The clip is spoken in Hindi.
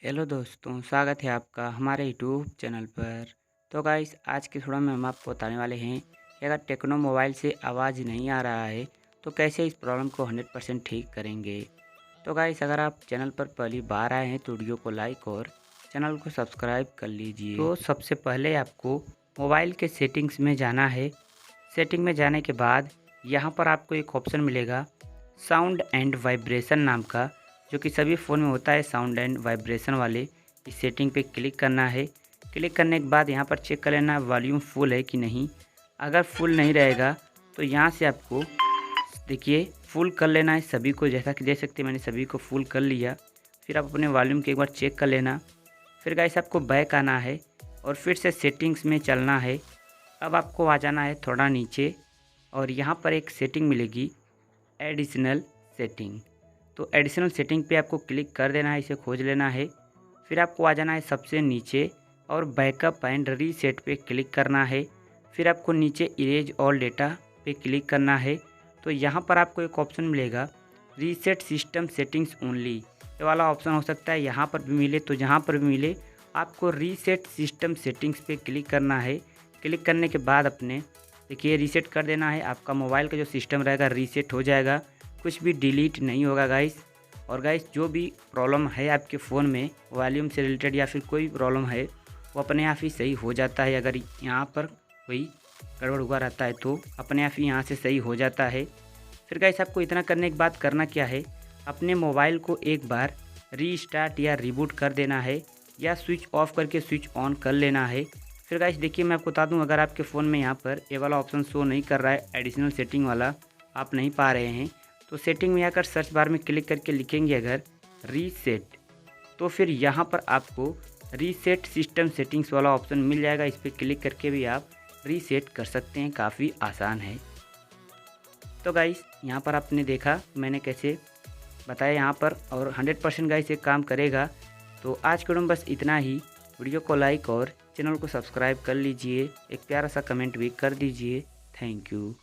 हेलो दोस्तों, स्वागत है आपका हमारे यूट्यूब चैनल पर। तो गाइस, आज के थोड़ा में हम आपको बताने वाले हैं कि अगर टेक्नो मोबाइल से आवाज़ नहीं आ रहा है तो कैसे इस प्रॉब्लम को 100% ठीक करेंगे। तो गाइस, अगर आप चैनल पर पहली बार आए हैं तो वीडियो को लाइक और चैनल को सब्सक्राइब कर लीजिए। तो सबसे पहले आपको मोबाइल के सेटिंग्स में जाना है। सेटिंग में जाने के बाद यहाँ पर आपको एक ऑप्शन मिलेगा साउंड एंड वाइब्रेशन नाम का, जो कि सभी फ़ोन में होता है साउंड एंड वाइब्रेशन वाले। इस सेटिंग पे क्लिक करना है। क्लिक करने के बाद यहाँ पर चेक कर लेना वॉल्यूम फुल है कि नहीं। अगर फुल नहीं रहेगा तो यहाँ से आपको देखिए फुल कर लेना है सभी को। जैसा कि देख सकते हैं मैंने सभी को फुल कर लिया। फिर आप अपने वॉल्यूम को एक बार चेक कर लेना। फिर गाइस आपको बैक आना है और फिर से सेटिंग्स में चलना है। अब आपको आ जाना है थोड़ा नीचे और यहाँ पर एक सेटिंग मिलेगी एडिशनल सेटिंग। तो एडिशनल सेटिंग पे आपको क्लिक कर देना है, इसे खोज लेना है। फिर आपको आ जाना है सबसे नीचे और बैकअप एंड रीसेट पे क्लिक करना है। फिर आपको नीचे इरेज ऑल डेटा पे क्लिक करना है। तो यहाँ पर आपको एक ऑप्शन मिलेगा रीसेट सिस्टम सेटिंग्स ओनली। ये वाला ऑप्शन हो सकता है यहाँ पर भी मिले, तो जहाँ पर भी मिले आपको रीसेट सिस्टम सेटिंग्स पे क्लिक करना है। क्लिक करने के बाद अपने देखिए रीसेट कर देना है। आपका मोबाइल का जो सिस्टम रहेगा रीसेट हो जाएगा, कुछ भी डिलीट नहीं होगा गाइस। और गाइस, जो भी प्रॉब्लम है आपके फ़ोन में वॉल्यूम से रिलेटेड या फिर कोई प्रॉब्लम है वो अपने आप ही सही हो जाता है। अगर यहाँ पर कोई गड़बड़ हुआ रहता है तो अपने आप ही यहाँ से सही हो जाता है। फिर गाइस, आपको इतना करने के बाद करना क्या है, अपने मोबाइल को एक बार रीस्टार्ट या रिबूट कर देना है या स्विच ऑफ करके स्विच ऑन कर लेना है। फिर गाइस देखिए, मैं आपको बता दूं, अगर आपके फ़ोन में यहाँ पर ये वाला ऑप्शन शो नहीं कर रहा है, एडिशनल सेटिंग वाला आप नहीं पा रहे हैं, तो सेटिंग में आकर सर्च बार में क्लिक करके लिखेंगे अगर रीसेट, तो फिर यहाँ पर आपको रीसेट सिस्टम सेटिंग्स वाला ऑप्शन मिल जाएगा। इस पर क्लिक करके भी आप रीसेट कर सकते हैं, काफ़ी आसान है। तो गाइस, यहाँ पर आपने देखा मैंने कैसे बताया यहाँ पर, और 100% गाइस ये काम करेगा। तो आज के वीडियो में बस इतना ही। वीडियो को लाइक और चैनल को सब्सक्राइब कर लीजिए। एक प्यारा सा कमेंट भी कर दीजिए। Thank you.